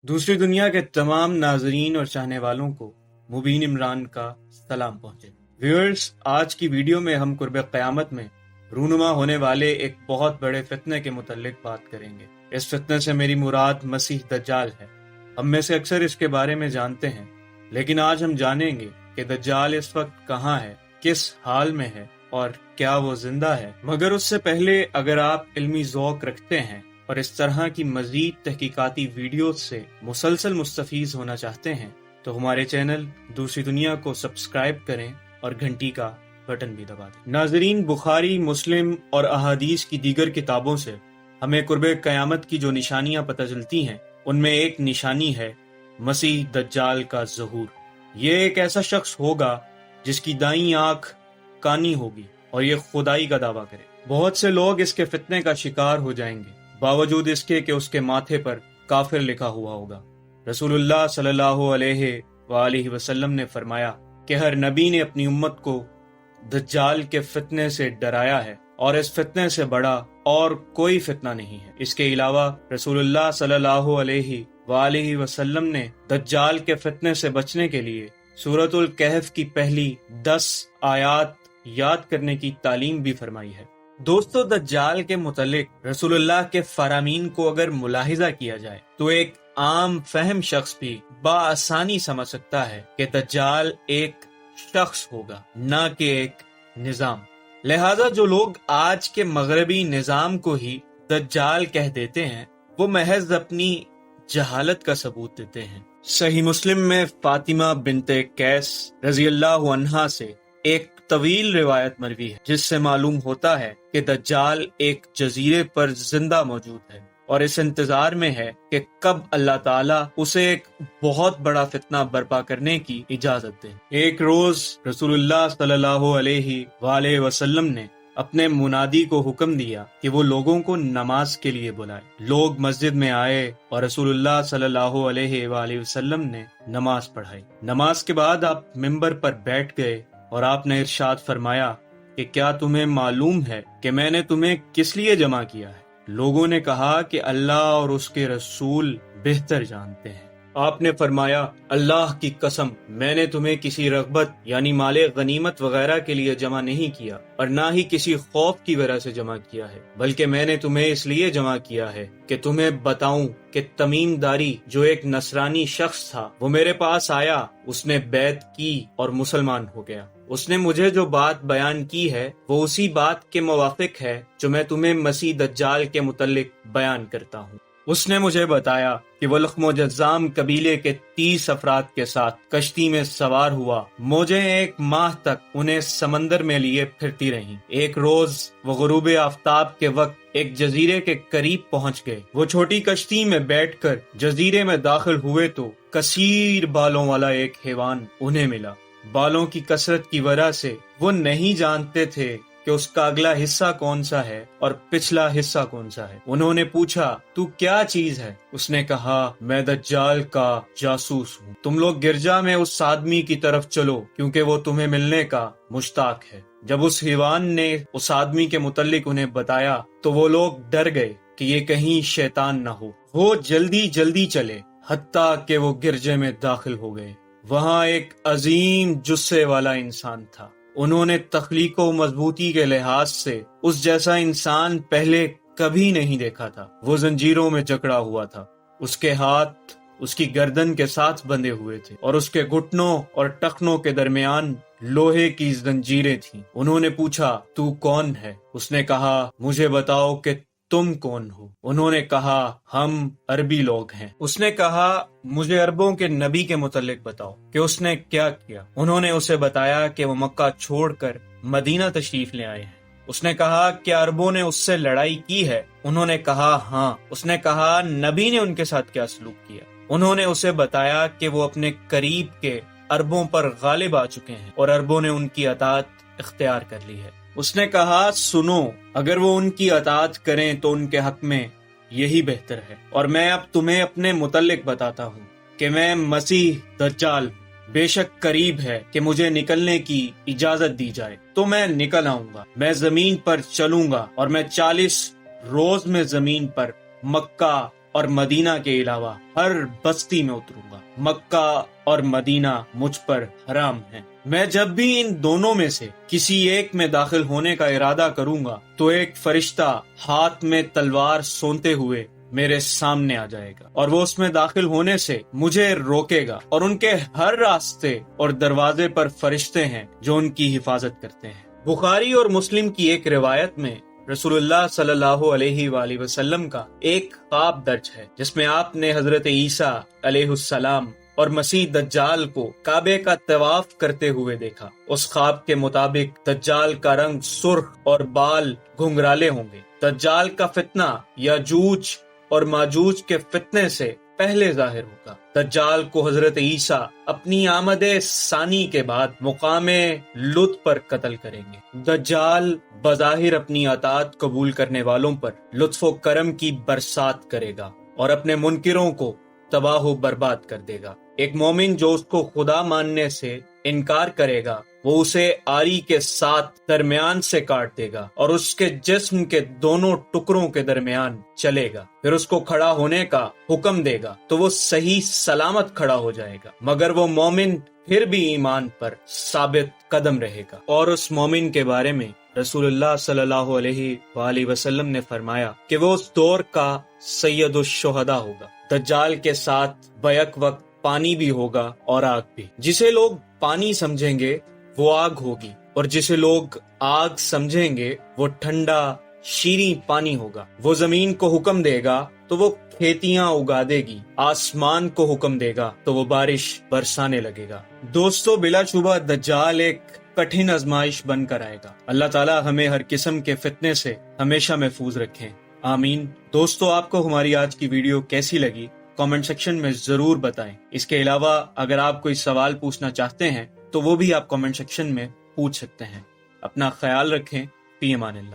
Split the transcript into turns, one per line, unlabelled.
दूसरी दुनिया के तमाम नाजरीन और चाहने वालों को मुबीन इमरान का सलाम पहुंचे। व्यूअर्स, आज की वीडियो में हम कुर्ब क़यामत में रूनुमा होने वाले एक बहुत बड़े फितने के मुतल्लिक बात करेंगे। इस फितने से मेरी मुराद मसीह दज्जाल है। हम में से अक्सर इसके बारे में जानते हैं, लेकिन आज हम जानेंगे कि दज्जाल इस वक्त कहाँ है, किस हाल में है और क्या वो जिंदा है। मगर उससे पहले अगर आप इल्मी ज़ौक़ रखते हैं और इस तरह की मजीद तहकीकाती वीडियोस से मुसलसल मुस्तफीज होना चाहते हैं तो हमारे चैनल दूसरी दुनिया को सब्सक्राइब करें और घंटी का बटन भी दबा दें। नाजरीन, बुखारी, मुस्लिम और अहादीस की दीगर किताबों से हमें कुर्ब क़यामत की जो निशानियां पता चलती हैं, उनमें एक निशानी है मसीह दज्जाल का ज़हूर। ये एक ऐसा शख्स होगा जिसकी दाईं आंख कानी होगी और ये खुदाई का दावा करे। बहुत से लोग इसके फितने का शिकार हो जाएंगे, बावजूद इसके कि उसके माथे पर काफिर लिखा हुआ होगा। रसूलुल्लाह सल्लल्लाहु अलैहि वसल्लम ने फरमाया कि हर नबी ने अपनी उम्मत को दज्जाल के फितने से डराया है और इस फितने से बड़ा और कोई फितना नहीं है। इसके अलावा रसूलुल्लाह सल्लल्लाहु अलैहि वसल्लम ने दज्जाल के फितने से बचने के लिए सूरतुल कहफ की पहली 10 आयात याद करने की तालीम भी फरमाई है। दोस्तों, दज्जाल के मुतल्लिक रसूलुल्लाह के फरामीन को अगर मुलाहिजा किया जाए तो एक आम फहम शख्स भी बाआसानी समझ सकता है कि दज्जाल एक शख्स होगा, ना कि एक निजाम। लिहाजा जो लोग आज के मगरबी निजाम को ही दज्जाल कह देते हैं, वो महज अपनी जहालत का सबूत देते हैं। सही मुस्लिम में फातिमा बिनते कैस रजी अल्लाह अन्हा से एक तवील रिवायत मरवी है, जिससे मालूम होता है कि दज्जाल एक जजीरे पर जिंदा मौजूद है और इस इंतजार में है कि कब अल्लाह ताला उसे एक बहुत बड़ा फितना बर्पा करने की इजाजत दे। एक रोज रसूलुल्लाह सल्लल्लाहु अलैहि वसल्लम ने अपने मुनादी को हुक्म दिया कि वो लोगों को नमाज के लिए बुलाए। लोग मस्जिद में आए और रसूलुल्लाह सल्लल्लाहु अलैहि वसल्लम ने नमाज पढ़ाई। नमाज के बाद आप मिंबर पर बैठ गए और आपने इरशाद फरमाया कि क्या तुम्हें मालूम है कि मैंने तुम्हें किस लिए जमा किया है? लोगों ने कहा कि अल्लाह और उसके रसूल बेहतर जानते हैं। आपने फरमाया, अल्लाह की कसम, मैंने तुम्हें किसी रग़बत यानी माले गनीमत वगैरह के लिए जमा नहीं किया और ना ही किसी खौफ की वजह से जमा किया है, बल्कि मैंने तुम्हें इसलिए जमा किया है कि तुम्हें बताऊं कि तमीमदारी जो एक नसरानी शख्स था वो मेरे पास आया, उसने बैत की और मुसलमान हो गया। उसने मुझे जो बात बयान की है वो उसी बात के मुवाफिक है जो मैं तुम्हें मसीह दज्जाल के मुतल्लिक बयान करता हूँ। उसने मुझे बताया कि वो लख्म जज़ाम कबीले के 30 अफराद के साथ कश्ती में सवार हुआ। मौजें एक माह तक उन्हें समंदर में लिए फिरती रहीं। एक रोज वो गुरूब आफ्ताब के वक्त एक जजीरे के करीब पहुंच गए। वो छोटी कश्ती में बैठकर जजीरे में दाखिल हुए तो कसीर बालों वाला एक हैवान उन्हें मिला। बालों की कसरत की वजह से वो नहीं जानते थे कि उसका अगला हिस्सा कौन सा है और पिछला हिस्सा कौन सा है। उन्होंने पूछा, तू क्या चीज है? उसने कहा, मैं दज्जाल का जासूस हूँ। तुम लोग गिरजा में उस आदमी की तरफ चलो क्योंकि वो तुम्हें मिलने का मुश्ताक है। जब उस हिवान ने उस आदमी के मुतल्लिक उन्हें बताया तो वो लोग डर गए कि ये कहीं शैतान न हो। वो जल्दी जल्दी चले, हत्ता कि वो गिरजे में दाखिल हो गए। वहाँ एक अजीम जुस्से वाला इंसान था। उन्होंने तख्लीक व मजबूती के लिहाज से उस जैसा इंसान पहले कभी नहीं देखा था। वो जंजीरों में जकड़ा हुआ था। उसके हाथ उसकी गर्दन के साथ बंधे हुए थे और उसके घुटनों और टखनों के दरमियान लोहे की जंजीरें थीं। उन्होंने पूछा, तू कौन है? उसने कहा, मुझे बताओ कि तुम कौन हो? उन्होंने कहा, हम अरबी लोग हैं। उसने कहा, मुझे अरबों के नबी के मुतल्लिक बताओ कि उसने क्या किया। उन्होंने उसे बताया कि वो मक्का छोड़कर मदीना तशरीफ ले आए हैं। उसने कहा, क्या अरबों ने उससे लड़ाई की है? उन्होंने कहा, हाँ। उसने कहा, नबी ने उनके साथ क्या सलूक किया? उन्होंने उसे बताया कि वो अपने करीब के अरबों पर गालिब आ चुके हैं और अरबों ने उनकी अतात इख्तियार कर ली है। उसने कहा, सुनो, अगर वो उनकी अतात करें तो उनके हक में यही बेहतर है और मैं अब तुम्हें अपने मुतल्लिक बताता हूँ कि मैं मसीह दज्जाल बेशक करीब है कि मुझे निकलने की इजाजत दी जाए तो मैं निकल आऊंगा। मैं जमीन पर चलूंगा और मैं 40 रोज में जमीन पर मक्का اور مدینہ کے علاوہ ہر بستی میں اتروں گا۔ مکہ اور مدینہ مجھ پر حرام ہیں۔ میں جب بھی ان دونوں میں سے کسی ایک میں داخل ہونے کا ارادہ کروں گا تو ایک فرشتہ ہاتھ میں تلوار سونتے ہوئے میرے سامنے آ جائے گا اور وہ اس میں داخل ہونے سے مجھے روکے گا، اور ان کے ہر راستے اور دروازے پر فرشتے ہیں جو ان کی حفاظت کرتے ہیں۔ بخاری اور مسلم کی ایک روایت میں رسول اللہ صلی اللہ علیہ وآلہ وسلم کا ایک خواب درج ہے جس میں آپ نے حضرت عیسیٰ علیہ السلام اور مسیح دجال کو کعبے کا طواف کرتے ہوئے دیکھا۔ اس خواب کے مطابق دجال کا رنگ سرخ اور بال گھنگرالے ہوں گے۔ دجال کا فتنہ یاجوج اور ماجوج کے فتنے سے پہلے ظاہر ہوگا۔ دجال کو حضرت عیسیٰ اپنی آمد ثانی کے بعد مقام لد پر قتل کریں گے۔ دجال بظاہر اپنی اطاعت قبول کرنے والوں پر لطف و کرم کی برسات کرے گا اور اپنے منکروں کو تباہ و برباد کر دے گا۔ ایک مومن جو اس کو خدا ماننے سے انکار کرے گا وہ اسے آری کے ساتھ درمیان سے کاٹ دے گا اور اس کے جسم کے دونوں ٹکڑوں کے درمیان چلے گا، پھر اس کو کھڑا ہونے کا حکم دے گا تو وہ صحیح سلامت کھڑا ہو جائے گا، مگر وہ مومن پھر بھی ایمان پر ثابت قدم رہے گا۔ اور اس مومن کے بارے میں رسول اللہ صلی اللہ علیہ وآلہ وسلم نے فرمایا کہ وہ اس دور کا سید الشہداء ہوگا۔ دجال کے ساتھ بیک وقت پانی بھی ہوگا اور آگ بھی۔ جسے لوگ پانی سمجھیں گے وہ آگ ہوگی، اور جسے لوگ آگ سمجھیں گے وہ ٹھنڈا شیریں پانی ہوگا۔ وہ زمین کو حکم دے گا تو وہ کھیتیاں اگا دے گی، آسمان کو حکم دے گا تو وہ بارش برسانے لگے گا۔ دوستو، بلا شبہ دجال ایک کٹھن آزمائش بن کر آئے گا۔ اللہ تعالی ہمیں ہر قسم کے فتنے سے ہمیشہ محفوظ رکھیں، آمین۔ دوستو، آپ کو ہماری آج کی ویڈیو کیسی لگی کامنٹ سیکشن میں ضرور بتائیں۔ اس کے علاوہ اگر آپ کوئی سوال پوچھنا چاہتے ہیں تو وہ بھی آپ کامنٹ سیکشن میں پوچھ سکتے ہیں۔ اپنا خیال رکھیں، فی امان اللہ۔